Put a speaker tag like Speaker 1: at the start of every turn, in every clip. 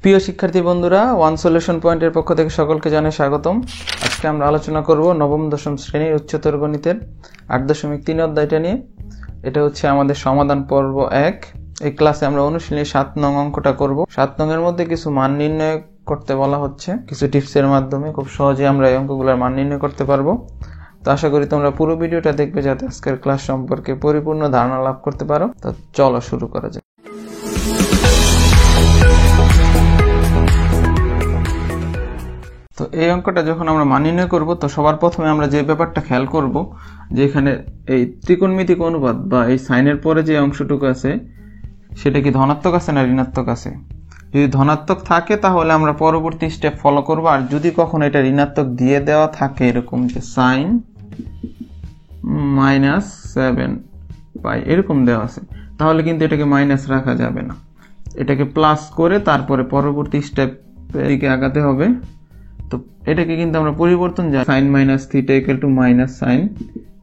Speaker 1: প্রিয় শিক্ষার্থী বন্ধুরা, ওয়ান সলিউশন পয়েন্টের পক্ষ থেকে সকলকে জানাই স্বাগতম। আজকে আমরা আলোচনা করব নবম দশম শ্রেণীর উচ্চতর গণিতের 8.3 অধ্যায়টা নিয়ে। এটা হচ্ছে আমাদের সমাধান পর্ব 1। এই ক্লাসে আমরা অনুশীলনী 7 নং অঙ্কটা করব। 7 নং এর মধ্যে কিছু মান নির্ণয় করতে বলা হচ্ছে, কিছু টিপসের মাধ্যমে খুব সহজে আমরা এই অঙ্কগুলোর মান নির্ণয় করতে পারবো। তো আশা করি তোমরা পুরো ভিডিওটা দেখবে যাতে আজকের ক্লাস সম্পর্কে পরিপূর্ণ ধারণা লাভ করতে পারো। তো চলো শুরু করা যাক। তো এই অঙ্কটা যখন আমরা মান নির্ণয় করব, তো সবার প্রথমে আমরা যে ব্যাপারটা খেয়াল করব যে এখানে এই ত্রিকোণমিতিক অনুপাত বা এই সাইনের পরে যে অংশটুকু আছে সেটা কি ধনাত্মক আছে না ঋণাত্মক আছে। যদি ধনাত্মক থাকে তাহলে আমরা পরবর্তী স্টেপ ফলো করব, আর যদি কখনো এটা ঋণাত্মক দিয়ে দেওয়া থাকে এরকম যে সাইন -7 পাই এরকম দেওয়া আছে, তাহলে কিন্তু এটাকে মাইনাস রাখা যাবে না, এটাকে প্লাস করে তারপরে পরবর্তী স্টেপ দিকে আগাতে হবে। তো এটাকে কিন্তু আমরা পরিবর্তন জানি, sine minus theta equal to minus sine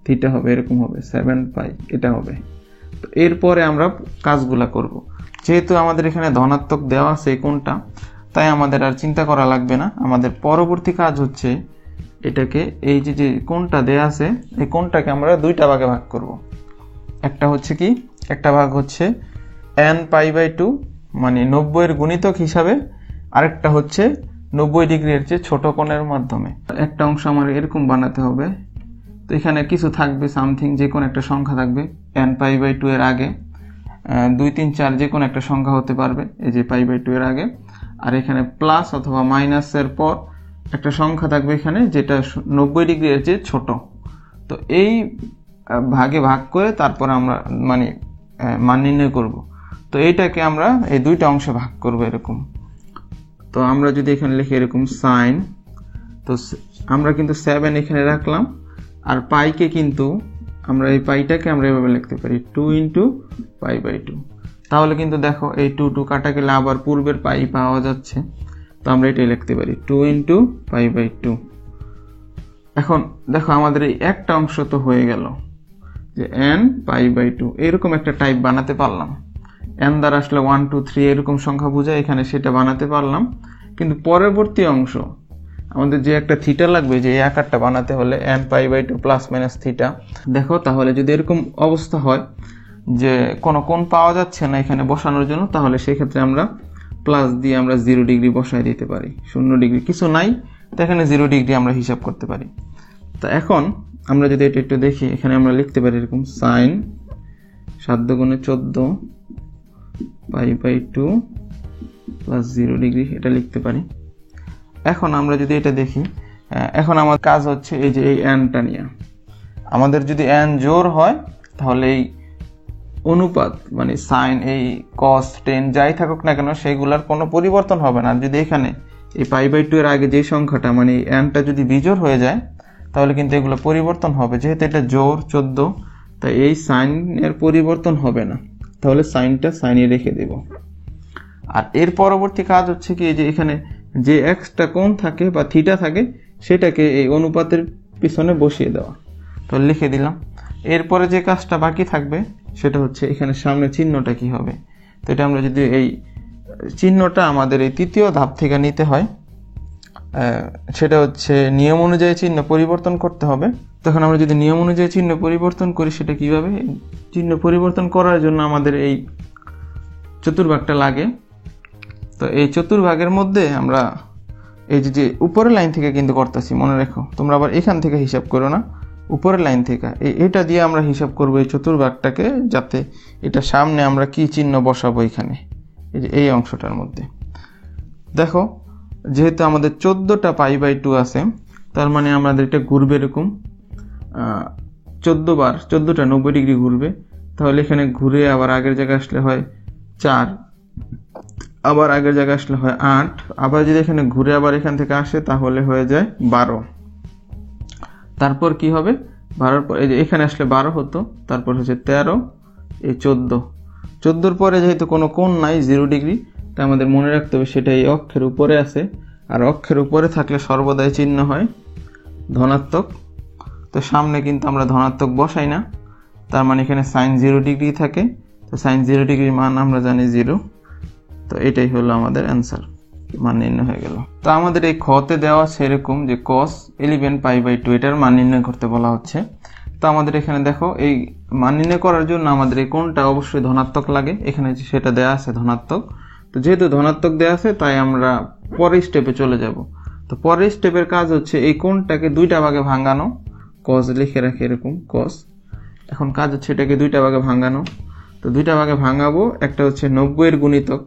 Speaker 1: theta হবে, এরকম হবে 7 পাই এটা হবে। তো এরপরে আমরা কাজগুলা করব। যেহেতু আমাদের এখানে ধনাত্মক দেওয়া আছে কোণটা, তাই আমাদের আর চিন্তা করা লাগবে না। আমাদের পরবর্তী কাজ হচ্ছে এটাকে এই যে কোণটা দেওয়া আছে এই কোণটাকে আমরা দুইটা ভাগে ভাগ করব। একটা হচ্ছে কি, একটা ভাগ হচ্ছে n π/2 মানে 90 এর গুণিতক হিসাবে, আরেকটা হচ্ছে 90 ডিগ্রির চেয়ে ছোট কোণের মাধ্যমে। একটা অংশ আমার এরকম বানাতে হবে। তো এখানে কিছু থাকবে, সামথিং যে কোনো একটা সংখ্যা থাকবে n π/2 এর আগে, 2 3 4 যে কোনো একটা সংখ্যা হতে পারবে এই যে π/2 এর আগে, আর এখানে প্লাস অথবা মাইনাসের পর একটা সংখ্যা থাকবে এখানে যেটা 90 ডিগ্রির চেয়ে ছোট। তো এই ভাগে ভাগ করে তারপর আমরা মান নির্ণয় করব। তো এইটাকে আমরা এই দুইটা অংশে ভাগ করব এরকম। তো আমরা যদি এখানে লিখি এরকম সাইন, তো আমরা কিন্তু 7 এখানে রাখলাম, আর পাইকে কিন্তু আমরা এই পাইটাকে আমরা এভাবে লিখতে পারি 2 × π/2। তাহলে কিন্তু দেখো এই 2 কাটা গেলে আবার পূর্বের পাই পাওয়া যাচ্ছে। তো আমরা এটাই লিখতে পারি 2 × π/2। এখন দেখো আমাদের এই একটা অংশ তো হয়ে গেল যে n π/2, এরকম একটা টাইপ বানাতে পারলাম। n দ্বারা আসলে 1 2 3 এরকম সংখ্যা বোঝায়, এখানে সেটা বানাতে পারলাম। কিন্তু পরবর্তী অংশ আমাদের যে একটা থিটা লাগবে, যে এই আকারটা বানাতে হলে n π/2 ± থিটা। দেখো তাহলে যদি এরকম অবস্থা হয় যে কোনো কোণ পাওয়া যাচ্ছে না এখানে বসানোর জন্য, তাহলে সেই ক্ষেত্রে আমরা প্লাস দিয়ে আমরা 0 ডিগ্রি বসায় দিতে পারি। 0 ডিগ্রি কিছু নাই, তো এখানে 0 ডিগ্রি আমরা হিসাব করতে পারি। তো এখন আমরা যদি এটা একটু দেখি, এখানে আমরা লিখতে পারি এরকম সাইন 7 × 14 π/2 + 0 ডিগ্রি, এটা লিখতে পারি। এখন আমরা যদি এটা দেখি, এখন আমার কাজ হচ্ছে এই যে এই nটা নিয়ে। আমাদের যদি n জোড় হয় তাহলে এই অনুপাত মানে সাইন এই cos tan যাই থাকুক না কেন সেইগুলোর কোনো পরিবর্তন হবে না। যদি এখানে এই π/2 এর আগে যে সংখ্যাটা মানে nটা যদি বিজোড় হয়ে যায় তাহলে কিন্তু এগুলো পরিবর্তন হবে। যেহেতু এটা জোড় 14, তাই এই সাইন এর পরিবর্তন হবে না, তাহলে সাইনটা সাইনে রেখে দেব। আর এর পরবর্তী কাজ হচ্ছে কি, যে এখানে যে এক্সটা কোণ থাকে বা থিটা থাকে সেটাকে এই অনুপাতের পিছনে বসিয়ে দেওয়া। তো লিখে দিলাম। এরপরে যে কাজটা বাকি থাকবে সেটা হচ্ছে এখানে সামনে চিহ্নটা কি হবে। তো এটা আমরা যদি এই চিহ্নটা আমাদের এই তৃতীয় ধাপ থেকে নিতে হয়, সেটা হচ্ছে নিয়ম অনুযায়ী চিহ্ন পরিবর্তন করতে হবে। তখন আমরা যদি নিয়ম অনুযায়ী চিহ্ন পরিবর্তন করি, সেটা কিভাবে, চিহ্ন পরিবর্তন করার জন্য আমাদের এই চতুর্ভাগটা লাগে। তো এই চতুর্ভাগের মধ্যে আমরা এই যে উপরের লাইন থেকে কিন্তু করতেছি, মনে রেখো, তোমরা আবার এখান থেকে হিসাব করো না, উপরের লাইন থেকে এটা দিয়ে আমরা হিসাব করবো এই চতুর্ভাগটাকে, যাতে এটা সামনে আমরা কি চিহ্ন বসাবো এখানে এই যে এই অংশটার মধ্যে। দেখো যেহেতু আমাদের 14টা π/2 আছে, তার মানে আমাদের এটা ঘুরবে এরকম 14 বার, 14টা 90 ডিগ্রি ঘুরবে। তাহলে এখানে ঘুরে আবার আগের জায়গায় আসলে হয় 4, আবার আগের জায়গায় আসলে হয় 8, আবার যদি এখানে ঘুরে আবার এখান থেকে আসে তাহলে হয়ে যায় 12। তারপর কি হবে, 12 পর এই যে এখানে আসলে 12 হতো, তারপর হচ্ছে 13, এই 14 পরে যেহেতু কোনো কোণ নাই 0 ডিগ্রি, তাই আমাদের মনে রাখতে হবে সেটা এই অক্ষের উপরে আছে, আর অক্ষের উপরে থাকলে সর্বদাই চিহ্ন হয় ধনাত্মক। তো সামনে কিন্তু আমরা ধনাত্মক বসাই না, তার মানে এখানে সাইন 0 ডিগ্রি থাকে। তো সাইন 0 ডিগ্রির মান আমরা জানি 0। তো এটাই হলো আমাদের অ্যান্সার। মান নির্ণয় হয়ে গেল। তো আমাদের এই খতে দেওয়া সেরকম যে cos 11 π/2 এটার মান নির্ণয় করতে বলা হচ্ছে। তো আমাদের এখানে দেখো এই মান নির্ণয় করার জন্য আমাদের এই কোণটা অবশ্যই ধনাত্মক লাগে, এখানে সেটা দেয়া আছে ধনাত্মক। তো যেহেতু ধনাত্মক দেয়া আছে তাই আমরা পরের স্টেপে চলে যাব। তো পরের স্টেপের কাজ হচ্ছে এই কোণটাকে দুইটা ভাগে ভাঙানো, cos লিখে রাখি এরকম cos। এখন কাজ হচ্ছে এটাকে দুইটা ভাগে ভাঙানো। তো দুইটা ভাগে ভাঙাবো, একটা হচ্ছে 90 এর গুণিতক।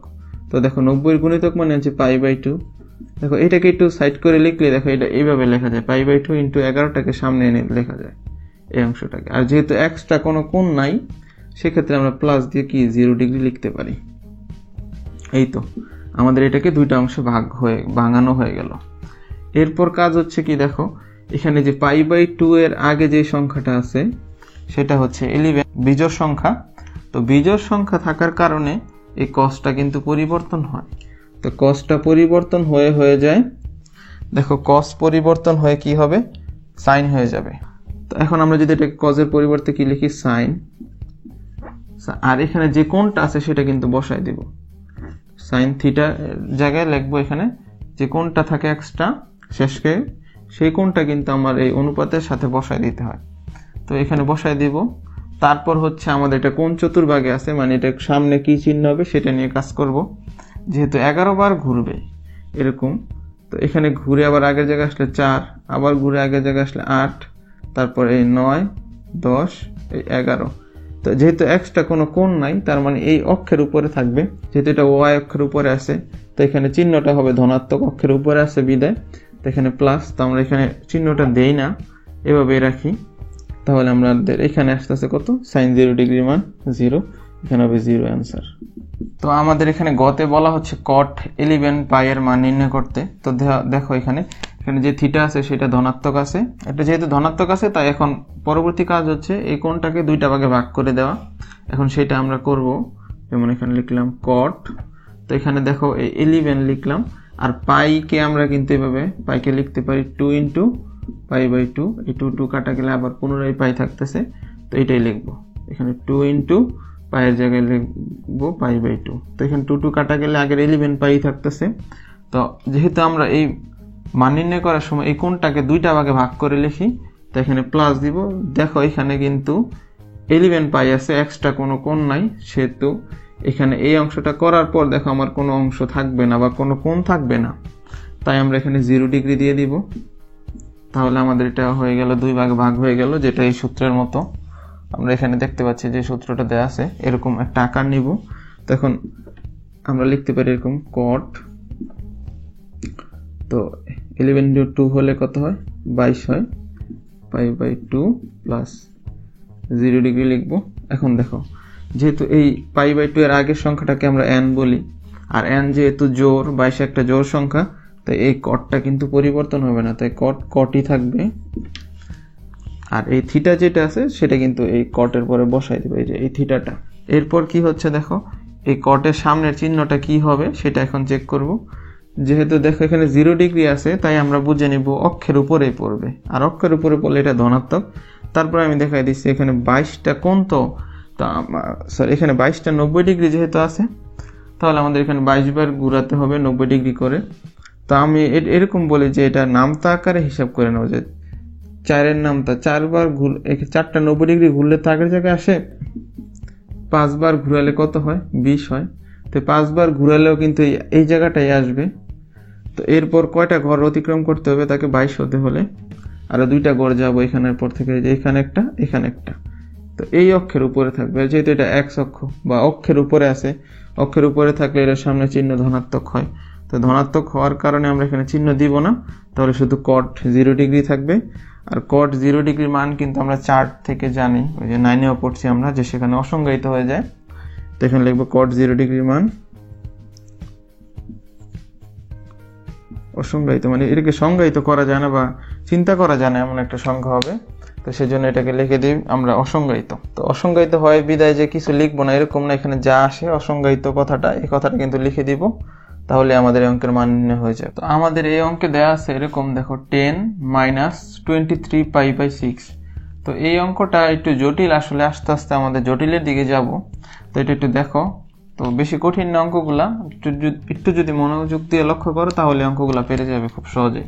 Speaker 1: তো দেখো 90 এর গুণিতক মানে হচ্ছে π/2। দেখো এটাকে একটু সাইড করে লিখলে দেখো এটা এইভাবে লেখা যায়, π/2 × 11টাকে সামনে এনে লেখা যায় এই অংশটাকে। আর যেহেতু এক্সট্রা কোনো কোণ নাই সেক্ষেত্রে আমরা প্লাস দিয়ে কি 0 ডিগ্রি লিখতে পারি। এই তো আমাদের এটাকে দুইটা অংশে ভাঙানো হয়ে গেল। এরপর কাজ হচ্ছে কি দেখো এখানে যে π/2 এর আগে যে সংখ্যাটা আছে সেটা হচ্ছে 11 বিজোড় সংখ্যা। তো বিজোড় সংখ্যা থাকার কারণে এই cosটা কিন্তু পরিবর্তন হয়। তো cosটা পরিবর্তন হয়ে যায়, দেখো cos পরিবর্তন হয়ে কি হবে sin হয়ে যাবে। তো এখন আমরা যদি এটাকে cos এর পরিবর্তে কি লিখি sin, আর এখানে যে কোণটা আছে সেটা কিন্তু বসাই দিব, sin থিটা জায়গায় লিখবো এখানে যে কোণটা থাকে এক্সট্রা শেষকে সেই কোণটা কিন্তু আমার এই অনুপাতের সাথে বসাই দিতে হয়। তো এখানে বসাই দিব। তারপর হচ্ছে আমাদের এটা কোণ চতুর্ভাগে আছে, মানে এটা সামনে কি চিহ্ন হবে সেটা নিয়ে কাজ করব। যেহেতু 11 বার ঘুরবে এরকম, তো এখানে ঘুরে আবার আগের জায়গায় আসলে 4, আবার ঘুরে আগের জায়গায় আসলে 8, তারপরে এই 9, 10, এই 11। তো যেহেতু এক্সট্রা কোনো কোণ নাই তার মানে এই অক্ষের উপরে থাকবে, যেহেতু এটা y অক্ষের উপরে আছে তো এখানে চিহ্নটা হবে ধনাত্মক, অক্ষের উপরে আছে বিদায় তো এখানে প্লাস। তো আমরা এখানে চিহ্নটা দেই না, এভাবে রাখি। তাহলে আমাদের এখানে আসতেছে কত sin 0 ডিগ্রি মান 0, এখানে হবে 0 অ্যান্সার। তো আমাদের এখানে গতে বলা হচ্ছে cot 11 π এর মান নির্ণয় করতে। তো দেখো এখানে যে থিটা আছে সেটা ধনাত্মক আছে, এটা যেহেতু ধনাত্মক আছে তাই এখন পরবর্তী কাজ হচ্ছে এই কোণটাকে দুইটা ভাগে ভাগ করে দেওয়া। এখন সেটা আমরা করব, যেমন এখানে লিখলাম cot। তো এখানে দেখো এই 11 লিখলাম, আর পাইকে আমরা কিন্তু এভাবে পাইকে লিখতে পারি 2 × π/2। এই 2 কাটা গেলে আবার পুনরায় পাই থাকতেছে, তো এটাই লিখবো এখানে 2 × π এর জায়গায় লিখবো π/2। তো এখানে 2 কাটা গেলে আগের 11 পাই থাকতেছে। তো যেহেতু আমরা এই মান নির্ণয় করার সময় এই কোণটাকে দুইটা ভাগে ভাগ করে লিখি, তো এখানে প্লাস দিব। দেখো এখানে কিন্তু 11 পাই আছে, এক্সট্রা কোনো কোণ নাই, সেহেতু এখানে এই অংশটা করার পর দেখো আমার কোনো অংশ থাকবে না বা কোনো কোণ থাকবে না, তাই আমরা এখানে 0 ডিগ্রি দিয়ে দিব। তাহলে আমাদের এটা হয়ে গেল, দুই ভাগে ভাগ হয়ে গেল, যেটা এই সূত্রের মতো আমরা এখানে দেখতে পাচ্ছি যে সূত্রটা দেয়া আছে এরকম একটা আকার নিব। তখন আমরা লিখতে পারি এরকম cot, তো 11 × 2 হলে কত হয় 22 হয়, π/2 প্লাস 0 ডিগ্রি লিখব। এখন দেখো যেহেতু এই π/2 এর আগের সংখ্যাটাকে আমরা n বলি, আর n যেহেতু জোড়, 22 একটা জোড় সংখ্যা, তাই এই cotটা কিন্তু পরিবর্তন হবে না, তাই cotই থাকবে। আর এই থিটা যেটা আছে সেটা কিন্তু এই cot-এর পরে বসাই দেবে, এই যে এই থিটাটা। এরপর কি হচ্ছে দেখো এই cot-এর সামনের চিহ্নটা কি হবে সেটা এখন চেক করব। যেহেতু দেখো এখানে 0 ডিগ্রি আছে তাই আমরা বুঝে নিব অক্ষের উপরেই পড়বে, আর অক্ষের উপরে পড়লে এটা ধনাত্মক। তারপর আমি দেখাই দিচ্ছি এখানে 22টা কোণ, তো সরি এখানে 22টা 90 ডিগ্রি যেহেতু আছে তাহলে আমাদের এখানে 22 বার ঘোরাতে হবে 90 ডিগ্রি করে। তো আমি এরকম বলি যে এটা নামতা আকারে হিসাব করে নেব, যে 4-এর নামতা 4 বার 4টা 90 ডিগ্রি ঘুরলে তো আগের জায়গায় আসে, 5 বার ঘুরালে কত হয় 20 হয়। তো 5 বার ঘুরালেও কিন্তু এই জায়গাটাই আসবে। তো এরপর কয়টা ঘর অতিক্রম করতে হবে তাকে 22 হতে হলে আরো 2টা ঘর যাবো এখানের পর থেকে, যে এখানে একটা এখানে একটা। তো এই অক্ষের উপরে থাকবে, যেহেতু এটা x অক্ষ বা অক্ষের উপরে আছে, অক্ষের উপরে থাকলে এর সামনে চিহ্ন ধনাত্মক হয়। তো ধনাত্মক হওয়ার কারণে আমরা এখানে চিহ্ন দিব না, তাহলে শুধু cot 0 ডিগ্রি থাকবে। আর cot 0 ডিগ্রির মান কিন্তু আমরা চার্ট থেকে জানি, ওই যে 9-এও পড়ছি আমরা, যে সেখানে অসংজ্ঞায়িত হয়ে যায়। তো এখানে লিখবো cot 0 ডিগ্রির মান অসংজ্ঞায়িত, মানে এটাকে সংজ্ঞায়িত করা যায় না বা চিন্তা করা যায় না এমন একটা সংখ্যা হবে, তো সেজন্য এটাকে লিখে দিই আমরা অসংজ্ঞায়িত। তো অসংজ্ঞায়িত হয় বিদায় যে কিছু লিখবো না এরকম না, এখানে যা আসে অসংজ্ঞায়িত কথাটা, এই কথাটা কিন্তু লিখে দিব, তাহলে আমাদের এই অঙ্কের মান নির্ণয় হয়ে যায়। তো আমাদের এই অঙ্কে দেয়া আছে এরকম, দেখো 10 - 23 π/6। তো এই অঙ্কটা একটু জটিল, আসলে আস্তে আস্তে আমাদের জটিলের দিকে যাব। তো এটা একটু দেখো, তো বেশি কঠিন না অঙ্কগুলা, একটু যদি মনোযোগ দিয়ে লক্ষ্য করো তাহলে অঙ্কগুলা পেরে যাবে খুব সহজে।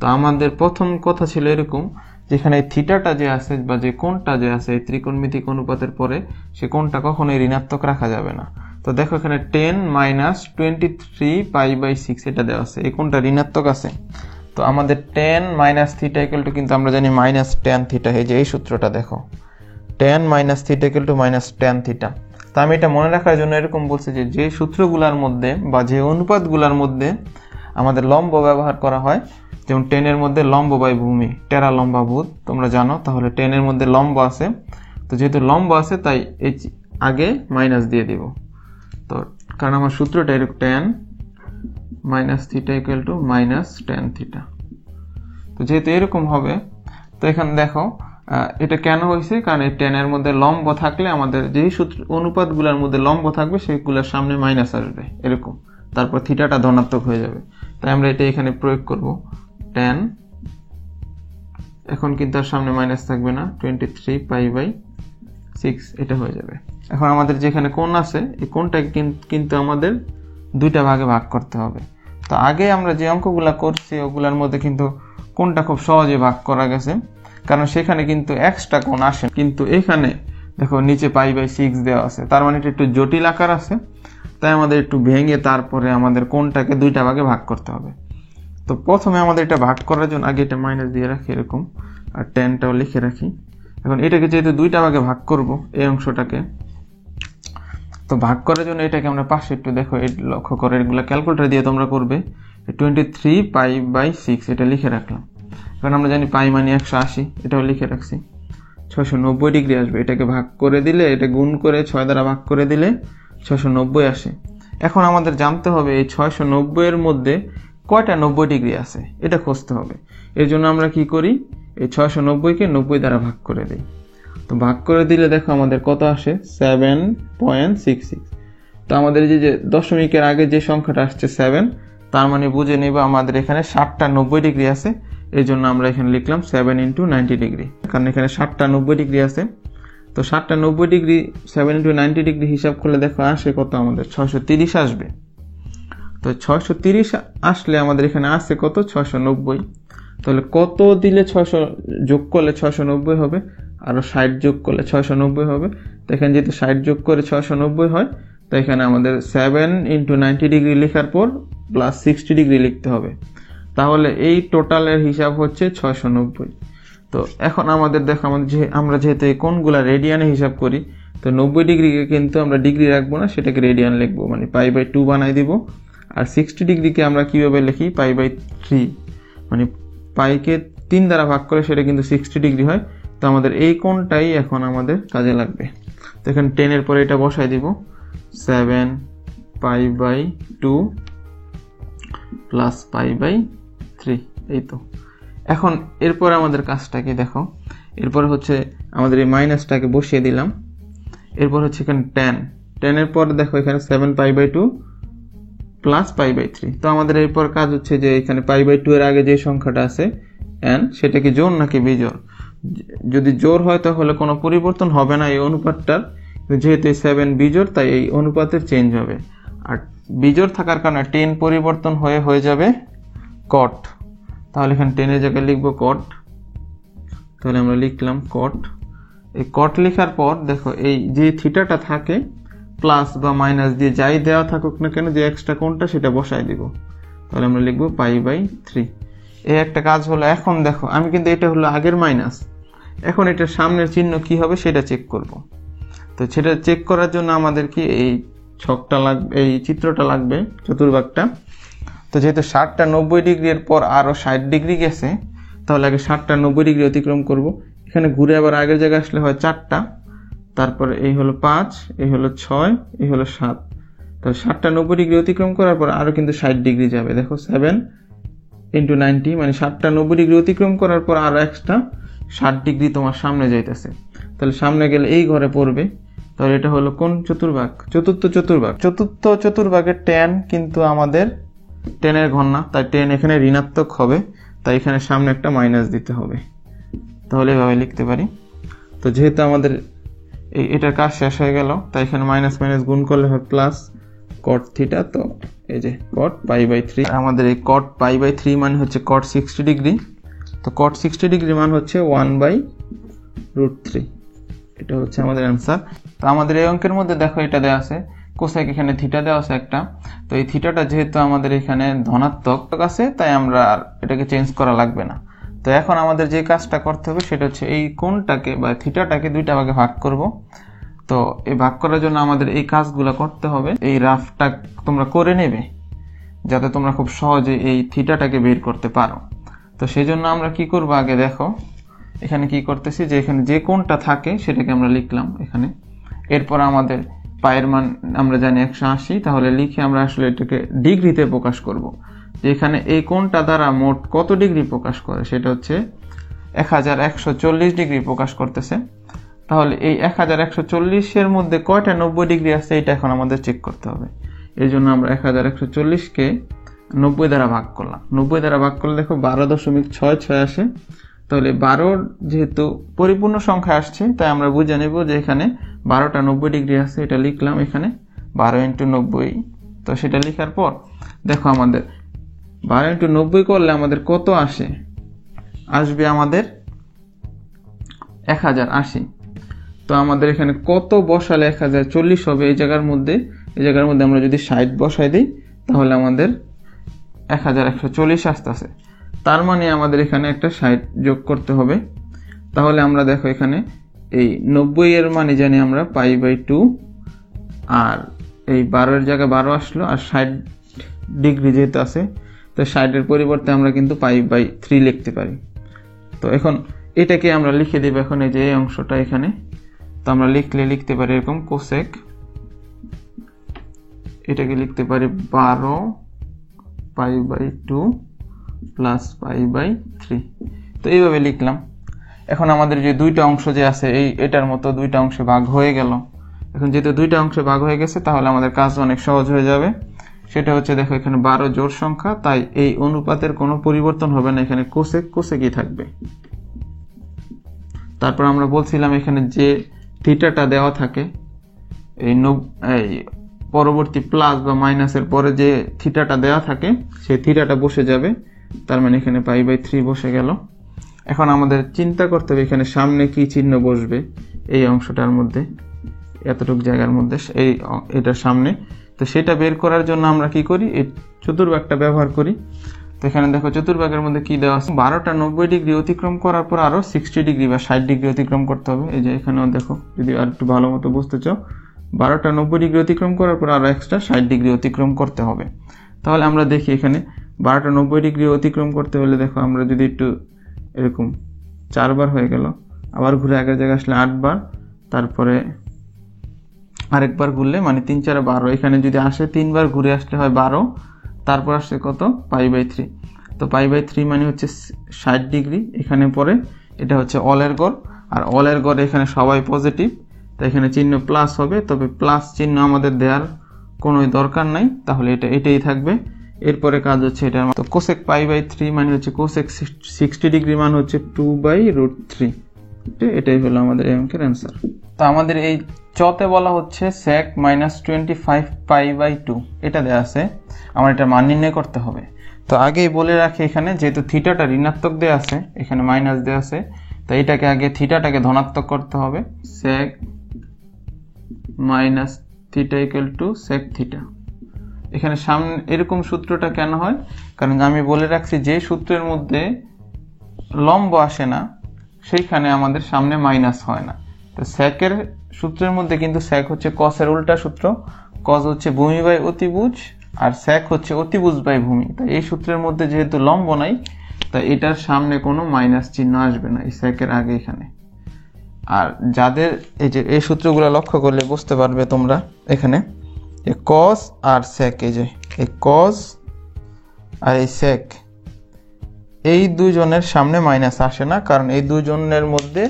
Speaker 1: তো আমাদের প্রথম কথা ছিল এরকম, যেখানে থিটাটা যে আছে বা যে কোণটা যে আছে এই ত্রিকোণমিতিক অনুপাতের পরে, সে কোণটা কখনোই ঋণাত্মক রাখা যাবে না। তো দেখো এখানে 10 - 23 π/6 এটা দেওয়া আছে, এই কোণটা ঋণাত্মক আছে। তো আমাদের 10 - θ = কিন্তু আমরা জানি -tan θ। এই যে এই সূত্রটা দেখো, 10 - θ = -tan θ। তো আমি এটা মনে রাখার জন্য এরকম বলছি যে সূত্রগুলোর মধ্যে বা যে অনুপাতগুলোর মধ্যে আমাদের লম্ব ব্যবহার করা হয়, যেমন 10 এর মধ্যে লম্ব বাই ভূমি, টেরা লম্বাভূত তোমরা জানো, তাহলে 10 এর মধ্যে লম্ব আছে। তো যেহেতু লম্ব আছে তাই এই আগে মাইনাস দিয়ে দিব। তো কারণ আমার সূত্রটা এরকম, 10 - θ = -tan θ। তো যেহেতু এরকম হবে, তো এখানে দেখো এটা কেন হয়েছে, কারণ এই 10 এর মধ্যে লম্ব থাকলে আমাদের যেই সূত্র অনুপাতগুলোর মধ্যে লম্ব থাকবে সেগুলোর সামনে মাইনাস আসবে এরকম, তারপর থিটাটা ধনাত্মক হয়ে যাবে। তাই আমরা এটা এখানে প্রয়োগ করব, 10 এখন কিন্তু আর সামনে মাইনাস থাকবে না, 23 π/6 এটা হয়ে যাবে। এখন আমাদের যেখানে কোণ আছে এই কোণটাকে কিন্তু আমাদের দুইটা ভাগে ভাগ করতে হবে। তো আগে আমরা যে অঙ্কগুলা করছি ওগুলোর মধ্যে কিন্তু কোণটা খুব সহজে ভাগ করা গেছে, কারণ সেখানে কিন্তু এক্সট্রা কোণ আসে। কিন্তু এখানে দেখো নিচে π/6 দেওয়া আছে, তার মানে এটা একটু জটিল আকার আছে। তাই আমাদের একটু ভেঙে তারপরে আমাদের কোণটাকে দুইটা ভাগে ভাগ করতে হবে। তো প্রথমে আমাদের এটা ভাগ করার জন্য আগে এটা মাইনাস দিয়ে রাখি এরকম, আর 10টাও লিখে রাখি। এখন এটাকে যেহেতু দুইটা ভাগে ভাগ করব এই অংশটাকে, তো ভাগ করার জন্য এটাকে আমরা পাশে একটু দেখো লক্ষ্য করে, এগুলো ক্যালকুলেটর দিয়ে তোমরা করবে। 23 π/6 এটা লিখে রাখলাম। কারণ আমরা জানি পাই মানে 180, এটাও লিখে রাখছি। 690 ডিগ্রি আসবে, এটাকে ভাগ করে দিলে, এটা গুণ করে 6 দ্বারা ভাগ করে দিলে 690 আসে। এখন আমাদের জানতে হবে এই 690 এর মধ্যে কয়টা 90 ডিগ্রি আছে এটা খুঁজতে হবে। এর জন্য আমরা কি করি, এই 690কে 90 দ্বারা ভাগ করে দিই। তো ভাগ করে দিলে দেখো আমাদের কত আসে, 7.66। তো আমাদের যে দশমিকের আগে যে সংখ্যাটা আসছে 7, তার মানে বুঝে নিব আমাদের এখানে 60টা 90 ডিগ্রি আছে। এই জন্য আমরা এখানে লিখলাম 7 × 90 ডিগ্রি, কারণ এখানে 60টা 90 ডিগ্রি আছে। তো 60টা 90 ডিগ্রি 7 × 90 ডিগ্রি হিসাব করলে দেখো আসে কত, আমাদের 630 আসবে। তো 630 আসলে আমাদের এখানে আসে কত, 690। তাহলে কত দিলে 600 যোগ করলে 690 হবে, আরো 60 যোগ করলে 690 হবে। তো এখানে যেহেতু 60 যোগ করে 690 হয়, তো এখানে আমাদের 7 × 90 ডিগ্রি লেখার পর প্লাস 60 ডিগ্রি লিখতে হবে। তাহলে এই টোটালের হিসাব হচ্ছে 690। তো এখন আমাদের দেখো, আমরা যেহেতু এই কোণগুলা রেডিয়ানে হিসাব করি, তো 90 ডিগ্রিকে কিন্তু আমরা ডিগ্রি রাখবো না, সেটাকে রেডিয়ান লিখবো, মানে π/2 বানাই দিব। আর 60 ডিগ্রিকে আমরা কিভাবে লিখি, π/3, মানে পাইকে 3 দ্বারা ভাগ করে সেটা কিন্তু 60 ডিগ্রি হয়। তো আমাদের এই কোণটাই এখন আমাদের কাজে লাগবে। তো এখানে 10 এর পরে এটা বসাই দিব, 7 π/2 প্লাস π/3, এই তো। এখন এরপরে আমাদের কাজটা কি দেখো, এরপরে হচ্ছে আমাদের এই মাইনাসটাকে বসিয়ে দিলাম। এরপর হচ্ছে এখানে 10 এর পর দেখো এখানে 7 π/2 প্লাস π/3। তো আমাদের এরপর কাজ হচ্ছে যে এখানে π/2 এর আগে যে সংখ্যাটা আছে n, সেটা কি জোড় নাকি বিজোড়। যদি জোড় হয় তাহলে কোনো পরিবর্তন হবে না এই অনুপাতটার, যেহেতু 7 বিজোড় তাই এই অনুপাতের চেঞ্জ হবে। আর বিজোড় থাকার কারণে 10 পরিবর্তন হয়ে যাবে cot। তাহলে এখানে 10 এর জায়গায় লিখবো cot। তাহলে আমরা লিখলাম cot। এই cot লেখার পর দেখো এই যে থিটাটা থাকে প্লাস বা মাইনাস দিয়ে যাই দেওয়া থাকুক না কেন, যে এক্সট্রা কোণটা সেটা বসাই দিব। তাহলে আমরা লিখবো π/3। এই একটা কাজ হলো। এখন দেখো আমি কিন্তু এটা হলো আগের মাইনাস, এখন এটার সামনের চিহ্ন কি হবে সেটা চেক করব। তো সেটা চেক করার জন্য আমাদের কি এই ছকটা লাগবে, এই চিত্রটা লাগবে, চতুর্ভাগটা। তো যেহেতু 60টা 90 ডিগ্রির পর আরো 60 ডিগ্রি গেছে, তাহলে আগে 60টা 90 ডিগ্রি অতিক্রম করব। এখানে ঘুরে আবার আগের জায়গায় আসলে হয় 4টা, তারপরে এই হলো 5, এই হলো 6, এই হলো 7। তো 60টা 90 ডিগ্রি অতিক্রম করার পর আরো কিন্তু 60 ডিগ্রি যাবে। দেখো 7 × 90 মানে 60টা 90 ডিগ্রি অতিক্রম করার পর আরো এক্সট্রা 60 ডিগ্রি তোমার সামনে যাইতেছে। তাহলে সামনে গেলে এই ঘরে পড়বে। তাহলে এটা হলো কোন চতুর্ভাগ, চতুর্থ চতুর্ভাগ। চতুর্থ চতুর্ভাগের tan কিন্তু আমাদের 10 এর ঘন না, তাই 10 এখানে ঋণাত্মক হবে, তাই এখানে সামনে একটা মাইনাস দিতে হবে। তাহলে এভাবে লিখতে পারি। তো যেহেতু আমাদের এটার কাজ শেষ হয়ে গেল। তাই এখানে মাইনাস মাইনাস গুণ করলে হয় প্লাস cot থিটা। তো এই যে cot π/3, আমাদের এই cot π/3 মানে হচ্ছে cot 60 ডিগ্রি। তো cot 60 ডিগ্রি মান হচ্ছে 1/√3। এটা হচ্ছে আমাদের অ্যান্সার। তো আমাদের এই অঙ্কের মধ্যে দেখো এটা দেওয়া আছে কোসেক, এখানে থিটা দেওয়া আছে একটা। তো এই থিটাটা যেহেতু আমাদের এখানে ধনাত্মক আছে, তাই আমরা আর এটাকে চেঞ্জ করা লাগবে না। তো এখন আমাদের যে কাজটা করতে হবে সেটা হচ্ছে এই কোণটাকে বা থিটাটাকে দুইটা ভাগে ভাগ করব। তো এই ভাগ করার জন্য আমাদের এই কাজগুলো করতে হবে। এই রাফটা তোমরা করে নেবে যাতে তোমরা খুব সহজে এই থিটাটাকে বের করতে পারো। তো সেই জন্য আমরা কি করব, আগে দেখো এখানে কি করতেছি, যে এখানে যে কোণটা থাকে সেটাকে আমরা লিখলাম এখানে। এরপর আমাদের পায়ের মান আমরা জানি 180, তাহলে লিখে আমরা আসলে এটাকে ডিগ্রিতে প্রকাশ করব। যে এখানে এই কোণটা দ্বারা মোট কত ডিগ্রি প্রকাশ করে, সেটা হচ্ছে 1140 ডিগ্রি প্রকাশ করতেছে। তাহলে এই 1140-এর মধ্যে কয়টা 90 ডিগ্রি আছে এটা এখন আমাদের চেক করতে হবে। এই জন্য আমরা 1140-কে 90 দ্বারা ভাগ করলাম। 90 দ্বারা ভাগ করলে দেখো 12.66 আসে। তাহলে 12 যেহেতু পরিপূর্ণ সংখ্যা আসছে, তাই আমরা বুঝে নেব যে এখানে 12টা 90 ডিগ্রি আছে। এটা লিখলাম এখানে 12 × 90। তো সেটা লেখার পর দেখো আমাদের 12 × 90 করলে আমাদের কত আসে, আসবে আমাদের 1080। তো আমাদের এখানে কত বসালে 1040 হবে, এই জায়গার মধ্যে আমরা যদি 60 বসাই দিই তাহলে আমাদের 1140 আসতেছে। তার মানে আমাদের এখানে একটা 60 যোগ করতে হবে। তাহলে আমরা দেখো এখানে এই 90 এর মানে জানি আমরা π/2, আর এই 12 এর জায়গায় 12 আসলো, আর 60 ডিগ্রি যেহেতু আছে, তো 60 এর পরিবর্তে আমরা কিন্তু π/3 লিখতে পারি। তো এখন এটাকে আমরা লিখে দেব এখন এই যে এই অংশটা এখানে। তো আমরা লিখতে পারি এরকম কোসেক, এটাকে লিখতে পারি 12 π/2 প্লাস π/3। তো এইভাবে লিখলাম। এখন আমাদের যে দুইটা অংশ যে আছে এটার মতো দুইটা অংশে ভাগ হয়ে গেল। এখন যেহেতু দুইটা অংশে ভাগ হয়ে গেছে, তাহলে আমাদের কাজ অনেক সহজ হয়ে যাবে। সেটা হচ্ছে দেখো এখানে 12 জোড় সংখ্যা, তাই এই অনুপাতের কোনো পরিবর্তন হবে না, এখানে কোসেকই থাকবে। তারপর আমরা বলছিলাম এখানে যে থিটাটা দেওয়া থাকে, এই পরবর্তী প্লাস বা মাইনাসের পরে যে থিটাটা দেওয়া থাকে সেই থিটাটা বসে যাবে। তার মানে এখানে π/3 বসে গেল। এখন আমাদের চিন্তা করতে হবে এখানে সামনে কি চিহ্ন বসবে, এই অংশটার মধ্যে, এতটুকু জায়গার মধ্যে এটার সামনে। তো সেটা বের করার জন্য আমরা কি করি, এই চতুর্ভাগটা ব্যবহার করি। তো এখানে দেখো চতুর্ভাগের মধ্যে কি দেওয়া আছে, 12টা 90 ডিগ্রি অতিক্রম করার পর আরো 60 ডিগ্রি বা 60 ডিগ্রি অতিক্রম করতে হবে। এই যে এখানেও দেখো, যদি আর একটু ভালো মতো বুঝতে চাও, 12টা 90 ডিগ্রি অতিক্রম করার পর আরো এক্সট্রা 60 ডিগ্রি অতিক্রম করতে হবে। তাহলে আমরা দেখি এখানে 12টা 90 ডিগ্রি অতিক্রম করতে হলে দেখো আমরা যদি একটু এরকম 4 বার হয়ে গেল, আবার ঘুরে আগের জায়গায় আসলে 8 বার, তারপরে আরেকবার ঘুরলে মানে 3 4 12। এখানে যদি আসে 3 বার ঘুরে আসলে হয় 12, তারপর আসছে কত π/3। তো π/3 মানে হচ্ছে 60 ডিগ্রি। এখানে পরে এটা হচ্ছে অলের গড়, আর অলের গড় এখানে সবাই পজিটিভ, তো এখানে চিহ্ন প্লাস হবে। তবে প্লাস চিহ্ন আমাদের দেওয়ার কোনো দরকার নাই, তাহলে এটাই থাকবে। এরপরে কাজ হচ্ছে এটার তো কোসেক π/3 মানে হচ্ছে কোসেক 60 ডিগ্রি মান হচ্ছে 2/√3। এটাই হলো আমাদের এই অঙ্কের অ্যান্সার। তো আমাদের এই চতে বলা হচ্ছে sec -25 π/2, এটা দেওয়া আছে, আমার এটা মান নির্ণয় করতে হবে। তো আগেই বলে রাখি এখানে যেহেতু থিটাটা ঋণাত্মক দেওয়া আছে, এখানে মাইনাস দেওয়া আছে, তো এটাকে আগে থিটাটাকে ধনাত্মক করতে হবে। sec - sec theta. এখানে সামনে এরকম সূত্রটা কেন হয়, কারণ আমি বলে রাখছি যে সূত্রের মধ্যে লম্ব আসে না সেইখানে আমাদের সামনে মাইনাস হয় না। তো সেকের সূত্রের মধ্যে কিন্তু sec হচ্ছে cos এর উল্টা সূত্র, cos হচ্ছে ভূমি বাই অতিভুজ, আর sec হচ্ছে অতিভুজ বাই ভূমি। তাই এই সূত্রের মধ্যে যেহেতু লম্ব নাই, তাই এটার সামনে কোনো মাইনাস চিহ্ন আসবে না এই sec এর আগে এখানে। আর যাদের এই যে এই সূত্রগুলো লক্ষ্য করলে বুঝতে পারবে তোমরা, এখানে এই cos আর sec, এই যে এই cos আর এই sec, এই দুইজনের সামনে মাইনাস আসে না, কারণ এই দুইজনের মধ্যে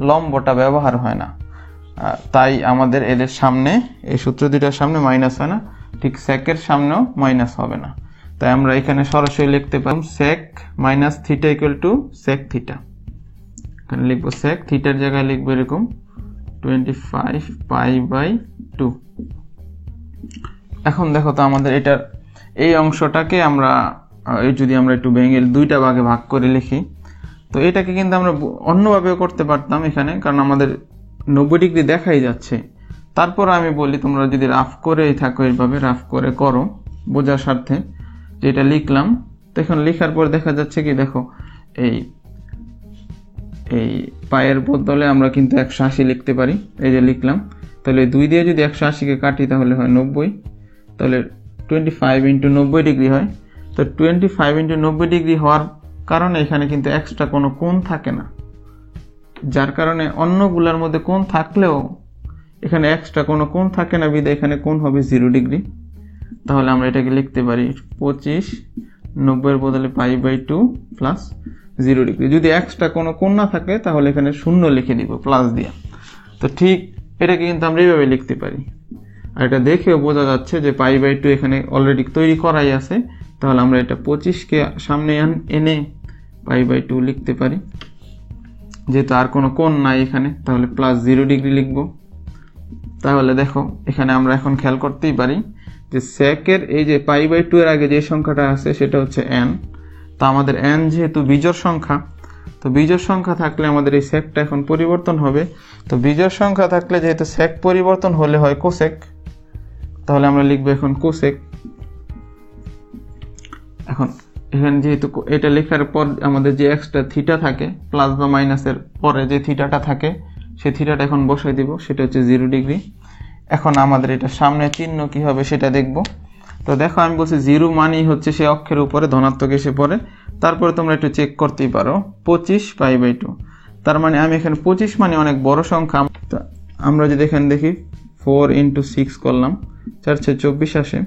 Speaker 1: লম্বটা ব্যবহার হয় না। তাই আমাদের এদের সামনে এই সূত্র দুইটার সামনে মাইনাস হয় না, ঠিক sec এর সামনেও মাইনাস হবে না। তাই আমরা এখানে সরাসরি লিখতে পারি sec - θ = sec θ। এখানে লিখবো sec, থিটার জায়গায় লিখবো এরকম 25 পাই বাই 2। এখন দেখো তো আমাদের এটার এই অংশটাকে আমরা যদি আমরা একটু ভেঙে দুইটা ভাগে ভাগ করে লিখি, তো এটাকে কিন্তু আমরা অন্যভাবেও করতে পারতাম এখানে, কারণ আমাদের 90 ডিগ্রি দেখাই যাচ্ছে। তারপর আমি বলি তোমরা যদি রাফ করেই থাকো, এইভাবে রাফ করে করো বোঝার স্বার্থে, যে এটা লিখলাম। তো এখন লেখার পর দেখা যাচ্ছে কি, দেখো এই পায়ের বদলে আমরা কিন্তু 180 লিখতে পারি। এই যে লিখলাম, তাহলে 2 দিয়ে যদি 180-কে কাটি তাহলে হয় 90, তাহলে 25 × 90 ডিগ্রি হয়। তো 25 × 90 ডিগ্রি হওয়ার কারণে এখানে কিন্তু এক্সট্রা কোনো কোণ থাকে না, যার কারণে অন্যগুলোর মধ্যে কোণ থাকলেও এখানে এক্সট্রা কোনো কোণ থাকে না, বিধায় এখানে কোণ হবে 0 ডিগ্রি। তাহলে আমরা এটাকে লিখতে পারি 25 90 এর বদলে পাই বাই 2 প্লাস 0 ডিগ্রি। যদি এক্সট্রা কোনো কোণ না থাকে তাহলে এখানে 0 লিখে দিব প্লাস দিয়ে। তো ঠিক এটাকে কিন্তু আমরা এইভাবে লিখতে পারি। আর এটা দেখেও বোঝা যাচ্ছে যে পাই বাই 2 এখানে অলরেডি তৈরি করাই আছে। তাহলে আমরা এটা 25-কে সামনে এনে পাই বাই 2 লিখতে পারি, যেহেতু আর কোনো কোণ নাই এখানে, তাহলে প্লাস 0 ডিগ্রি লিখব। তাহলে দেখো এখানে আমরা এখন খেয়াল করতেই পারি যে সেকের এই যে পাই বাই 2 এর আগে যে সংখ্যাটা আছে সেটা হচ্ছে n। তো আমাদের n যেহেতু বিজোড় সংখ্যা, তো বিজোড় সংখ্যা থাকলে আমাদের এই সেকটা এখন পরিবর্তন হবে। তো বিজোড় সংখ্যা থাকলে যেহেতু সেক পরিবর্তন হলে হয় কোসেক, তাহলে আমরা লিখবো এখন কোসেক। এখন এখানে যেহেতু এটা লেখার পর আমাদের যে এক্সট্রা থিটা থাকে প্লাস বা মাইনাসের পরে যে থিটাটা থাকে, সেই থিটাটা এখন বসাই দিব, সেটা হচ্ছে 0 ডিগ্রি। এখন আমাদের এটা সামনে চিহ্ন কি হবে সেটা দেখব। তো দেখো আমি বলছি 0 মানেই হচ্ছে সেই অক্ষের উপরে ধনাত্মক এসে পড়ে। তারপরে তোমরা একটু চেক করতেই পারো 25 পাই বাই 2, তার মানে আমি এখানে 25 মানে অনেক বড় সংখ্যা। আমরা যদি এখানে দেখি 4 × 6 করলাম, 4 × 24 আসে।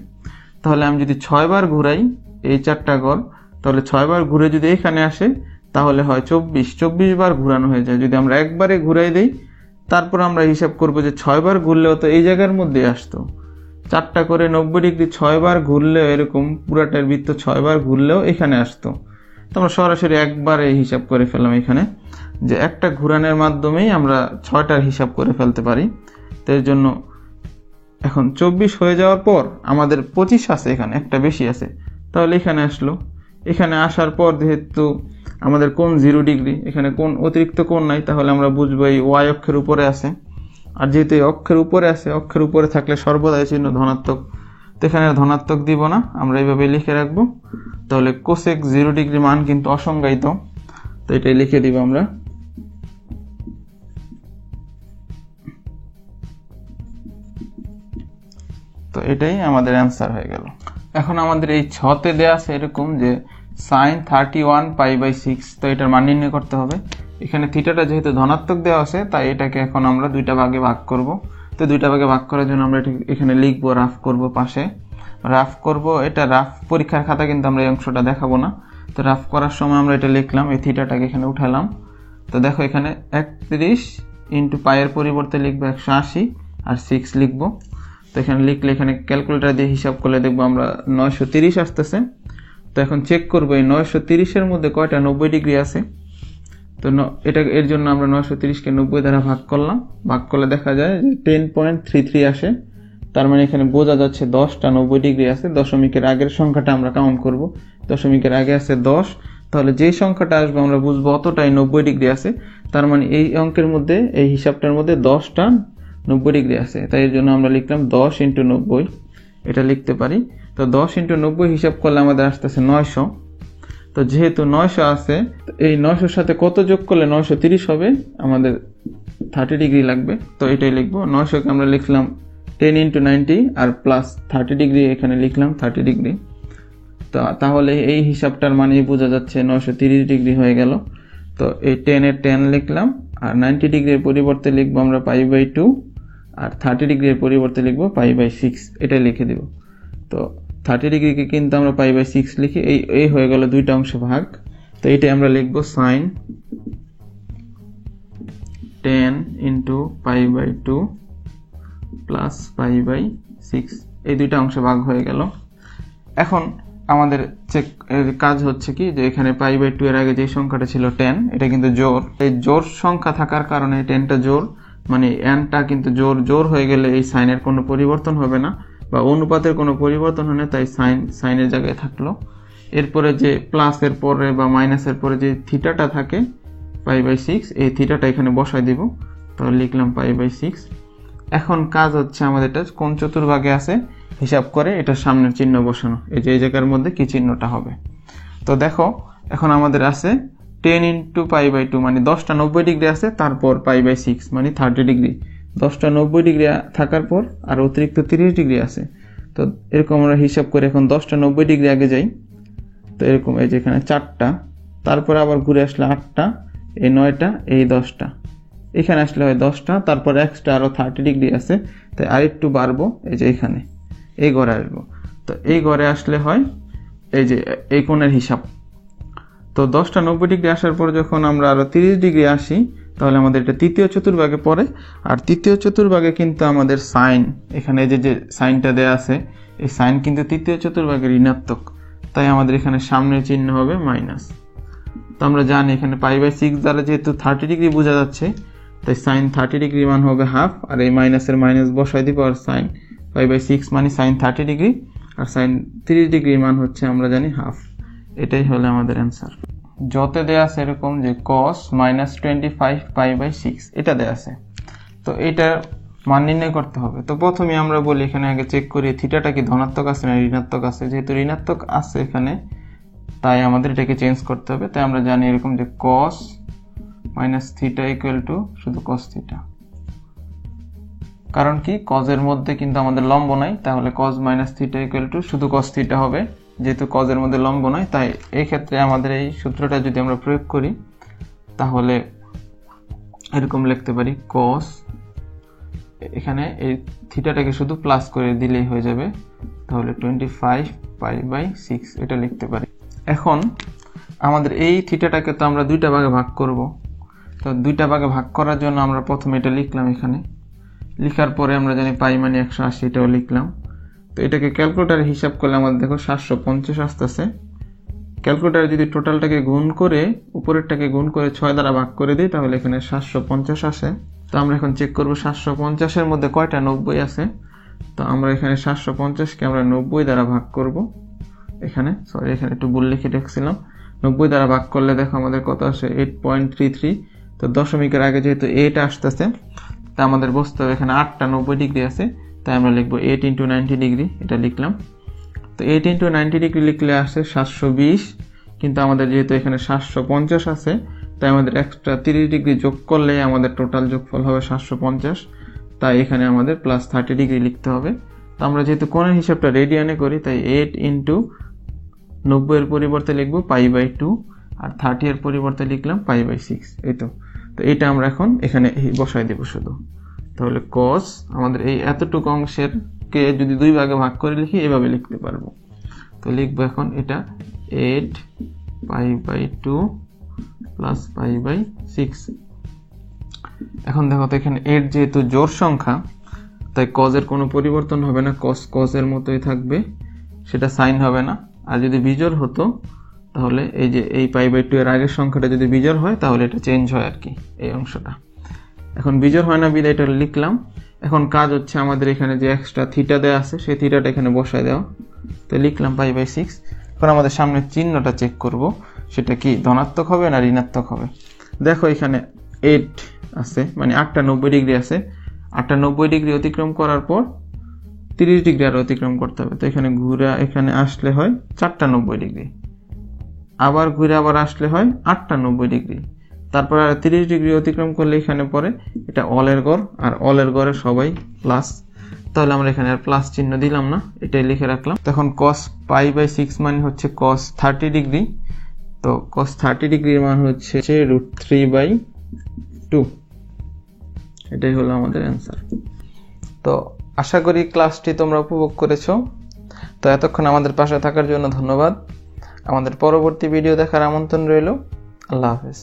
Speaker 1: তাহলে আমি যদি 6 বার ঘুরাই এই 4টা ঘর, তাহলে 6 বার ঘুরে যদি এখানে আসে তাহলে হয় 24 বার ঘুরানো হয়ে যায়। যদি আমরা একবারে ঘুরাই দেই তারপর আমরা হিসাব করব যে 6 বার ঘুরলেও তো এই জায়গার মধ্যে আসতো, 4টা করে 90 ডিগ্রি 6 বার ঘুরলেও এরকম পুরাটার বৃত্ত 6 বার ঘুরলেও এখানে আসতো। তো আমরা সরাসরি একবারে হিসাব করে ফেললাম এখানে, যে একটা ঘুরানোর মাধ্যমেই আমরা 6টার হিসাব করে ফেলতে পারি। তো এর জন্য এখন 24 হয়ে যাওয়ার পর আমাদের 25 আছে, এখানে একটা বেশি আছে, তাহলে এখানে আসলো। এখানে আসার পর যেহেতু আমাদের কোণ 0 ডিগ্রি, এখানে কোণ অতিরিক্ত কোণ নাই, তাহলে আমরা বুঝবো এই ওয়াই অক্ষের উপরে আছে। আর যেহেতু এই অক্ষের উপরে আছে, অক্ষের উপরে থাকলে সর্বদাই চিহ্ন ধনাত্মক, তো এখানে ধনাত্মক দিব না, আমরা এইভাবে লিখে রাখবো। তাহলে কোসেক 0 ডিগ্রি মান কিন্তু অসংজ্ঞায়িত, তো এটাই লিখে দিব আমরা। তো এটাই আমাদের অ্যান্সার হয়ে গেল। এখন আমাদের এই 6তে দেয়া আছে এরকম যে sin 31 পাই বাই 6, তো এটার মান নির্ণয় করতে হবে। এখানে থিটাটা যেহেতু ধনাত্মক দেওয়া আছে, তাই এটাকে এখন আমরা দুইটা ভাগে ভাগ করব। তো দুইটা ভাগে ভাগ করার জন্য আমরা এখানে লিখবো, রাফ করব, পাশে রাফ করব। এটা রাফ পরীক্ষার খাতা কিন্তু আমরা এই অংশটা দেখাবো না। তো রাফ করার সময় আমরা এটা লিখলাম, এই থিটাটাকে এখানে উঠালাম। তো দেখো এখানে 31 × পায়ের পরিবর্তে লিখবো 180 আর 6 লিখবো। তো এখানে লিখলে এখানে ক্যালকুলেটর দিয়ে হিসাব করলে দেখবো আমরা 930 আসতেছে। তো এখন চেক করবো এই 930-এর মধ্যে কয়টা 90 ডিগ্রি আছে। তো এটা এর জন্য আমরা 930-কে 90 দ্বারা ভাগ করলাম, ভাগ করলে দেখা যায় যে 10.33 আসে। তার মানে এখানে বোঝা যাচ্ছে 10টা 90 ডিগ্রি আছে। দশমিকের আগের সংখ্যাটা আমরা কাউন্ট করব, দশমিকের আগে আছে 10, তাহলে যে সংখ্যাটা আসবে আমরা বুঝবো অতটাই 90 ডিগ্রি আছে। তার মানে এই অঙ্কের মধ্যে, এই হিসাবটার মধ্যে 10টা 90 ডিগ্রি আছে। তাই এর জন্য আমরা লিখলাম 10 × 90, এটা লিখতে পারি। তো 10 × 90 হিসাব করলে আমাদের আসতেছে 900। তো যেহেতু 900 আছে, এই 900-র সাথে কত যোগ করলে 930 হবে, আমাদের 30 ডিগ্রি লাগবে। তো এটাই লিখবো, 900-কে আমরা লিখলাম 10 × 90 আর প্লাস 30 ডিগ্রি এখানে লিখলাম 30 ডিগ্রি। তো তাহলে এই হিসাবটার মানেই বোঝা যাচ্ছে 930 ডিগ্রি হয়ে গেল। তো এই 10-এর 10 লিখলাম, আর 90 ডিগ্রির পরিবর্তে লিখবো আমরা পাই বাই 2, আর 30 ডিগ্রির পরিবর্তে লিখবো পাই বাই 6, এটাই লিখে দিব। তো 30 ডিগ্রিকে কিন্তু আমরা পাই বাই 6 লিখি, এই হয়ে গেল দুইটা অংশে ভাগ। তো এটাই আমরা লিখবো sin 10 × pi by 2 plus pi by 6, এই দুইটা অংশে ভাগ হয়ে গেল। এখন আমাদের চেক কাজ হচ্ছে কি, যে এখানে পাই বাই 2 এর আগে যে সংখ্যাটা ছিল 10, এটা কিন্তু জোড়। এই জোড় সংখ্যা থাকার কারণে 10টা জোড়, মানে এনটা কিন্তু জোর হয়ে গেলে এই সাইনের কোনো পরিবর্তন হবে না, বা অনুপাতের কোনো পরিবর্তন হয় না, তাই সাইনের জায়গায় থাকলো। এরপরে যে প্লাসের পরে বা মাইনাসের পরে যে থিটাটা থাকে π/6, এই থিটাটা এখানে বসাই দিব, তাহলে লিখলাম π/6। এখন কাজ হচ্ছে আমাদের এটা কোন চতুর্ভাগে আছে হিসাব করে এটা সামনের চিহ্ন বসানো, এই যে এই জায়গার মধ্যে কি চিহ্নটা হবে। তো দেখো এখন আমাদের আছে 10 × π/2 মানে 10টা 90 ডিগ্রি আছে, তারপর π/6 মানে 30 ডিগ্রি। 10টা 90 ডিগ্রি থাকার পর আর অতিরিক্ত 30 ডিগ্রি আছে। তো এরকম আমরা হিসাব করে এখন 10টা 90 ডিগ্রি আগে যাই। তো এরকম এই যে এখানে 4টা, তারপর আবার ঘুরে আসলে 8টা, এই 9টা, এই 10টা, এখানে আসলে হয় 10টা, তারপর এক্সট্রা আরো 30 ডিগ্রি আছে, তাই আরেকটু বাড়বো, এই যে এখানে এই ঘরে আসবো। তো এই ঘরে আসলে হয় এই যে এই কোণের হিসাব। তো 10টা 90 ডিগ্রি আসার পর যখন আমরা আরো 30 ডিগ্রি আসি, তাহলে আমাদের এটা তৃতীয় চতুর্ভাগে পড়ে। আর তৃতীয় চতুর্ভাগে কিন্তু আমাদের সাইন, এখানে যে সাইনটা দেয়া আছে, এই সাইন কিন্তু তৃতীয় চতুর্ভাগে ঋণাত্মক, তাই আমাদের এখানে সামনের চিহ্ন হবে মাইনাস। তো আমরা জানি এখানে π/6 দ্বারা যেহেতু 30 ডিগ্রি বোঝা যাচ্ছে, তাই সাইন 30 ডিগ্রি মান হবে হাফ, আর এই মাইনাসের মাইনাস বসাই দিব, আর সাইন π/6 মানে সাইন 30 ডিগ্রি, আর সাইন 30 ডিগ্রি মান হচ্ছে আমরা জানি হাফ। এটাই হলো আমাদের অ্যান্সার। যতে দেয়া আছে এরকম যে cos -25 π/6 এটা দেয়া আছে, তো এটার মান নির্ণয় করতে হবে। তো প্রথমে আমরা বলি এখানে আগে চেক করি থিটাটা কি ধনাত্মক আছে না ঋণাত্মক আছে। যেহেতু ঋণাত্মক আছে এখানে, তাই আমাদের এটাকে চেঞ্জ করতে হবে। তাই আমরা জানি এরকম যে cos - θ শুধু cos θ, কারণ কি cos এর মধ্যে কিন্তু আমাদের লম্ব নাই, তাহলে cos - θ শুধু cos θ হবে। যেহেতু cos এর মধ্যে লম্ব নাই, তাই এই ক্ষেত্রে আমাদের এই সূত্রটা যদি আমরা প্রয়োগ করি, তাহলে এরকম লিখতে পারি cos, এখানে এই থিটাটাকে শুধু প্লাস করে দিলেই হয়ে যাবে, তাহলে 25 π/6 এটা লিখতে পারি। এখন আমাদের এই থিটাটাকে তো আমরা দুইটা ভাগে ভাগ করব। তো দুইটা ভাগে ভাগ করার জন্য আমরা প্রথমে এটা লিখলাম, এখানে লিখার পরে আমরা জানি পাই মানে 180, এটাও লিখলাম। তো এটাকে ক্যালকুলেটারে হিসাব করলে আমাদের দেখো 750 আসতেছে। ক্যালকুলেটারে যদি টোটালটাকে গুণ করে উপরেরটাকে গুণ করে 6 দ্বারা ভাগ করে দিই, তাহলে এখানে 750 আসে। তো আমরা এখন চেক করব 750 এর মধ্যে কয়টা 90 আছে। তো আমরা এখানে 750কে আমরা 90 দ্বারা ভাগ করব। এখানে একটু ভুল লিখে রাখছিলাম। 90 দ্বারা ভাগ করলে দেখো আমাদের কত আসে 8.33। তো দশমিকের আগে যেহেতু 8 আসতেছে, তা আমাদের বুঝতে হবে এখানে 8টা 90 ডিগ্রি আছে, তাই আমরা লিখবো 8 × 90 ডিগ্রি, এটা লিখলাম। তো 8 × 90 ডিগ্রি লিখলে আসে 720, কিন্তু আমাদের যেহেতু এখানে 750 আছে, তাই আমাদের এক্সট্রা 30 ডিগ্রি যোগ করলে আমাদের টোটাল যোগফল হবে 750, তাই এখানে আমাদের প্লাস 30 ডিগ্রি লিখতে হবে। তো আমরা যেহেতু কোণের হিসাবটা রেডিয়ানে করি, তাই 8 × 90 এর পরিবর্তে লিখবো π/2, আর 30 এর পরিবর্তে লিখলাম π/6। এই তো এটা আমরা এখন এখানে বসাই দেব শুধু। তাহলে cos আমাদের এই এতটুকু অংশের কে যদি দুই ভাগে ভাগ করে লিখি, এভাবে লিখতে পারবো। তো লিখবো এখন এটা 8 π/2 প্লাস π/6। এখন দেখো তো এখানে 8 যেহেতু জোড় সংখ্যা, তাই cos এর কোনো পরিবর্তন হবে না, cos এর মতোই থাকবে, সেটা সাইন হবে না। আর যদি বিজোড় হতো, তাহলে এই যে এই π/2 এর আগের সংখ্যাটা যদি বিজোড় হয়, তাহলে এটা চেঞ্জ হয় আর কি, এই অংশটা। এখন বিজোড় হয় না বিদায় এটা লিখলাম। এখন কাজ হচ্ছে আমাদের এখানে যে এক্সট্রা থিটা দেওয়া আছে, সেই থিটাটা এখানে বসায় দেওয়া। তো লিখলাম π/6। এখন আমাদের সামনে চিহ্নটা চেক করব, সেটা কি ধনাত্মক হবে না ঋণাত্মক হবে। দেখো এখানে 8 আছে, মানে 8টা 90 ডিগ্রি আছে। 8টা 90 ডিগ্রি অতিক্রম করার পর 30 ডিগ্রি আর অতিক্রম করতে হবে। তো এখানে ঘুরে এখানে আসলে হয় 4টা 90 ডিগ্রি, আবার ঘুরে আবার আসলে হয় 8টা 90 ডিগ্রি, তারপর আর 30 ডিগ্রি অতিক্রম করলে এখানে পরে এটা অলের গড়, আর অলের গড়ে সবাই প্লাস। তাহলে আমরা এখানে আর প্লাস চিহ্ন দিলাম না, এটাই লিখে রাখলাম। তখন cos π/6 মানে হচ্ছে cos 30 ডিগ্রি। তো cos 30 ডিগ্রির মান হচ্ছে √3/2। এটাই হলো আমাদের অ্যান্সার। তো আশা করি ক্লাসটি তোমরা উপভোগ করেছো। তো এতক্ষণ আমাদের পাশে থাকার জন্য ধন্যবাদ। আমাদের পরবর্তী ভিডিও দেখার আমন্ত্রণ রইল। আল্লাহ হাফেজ।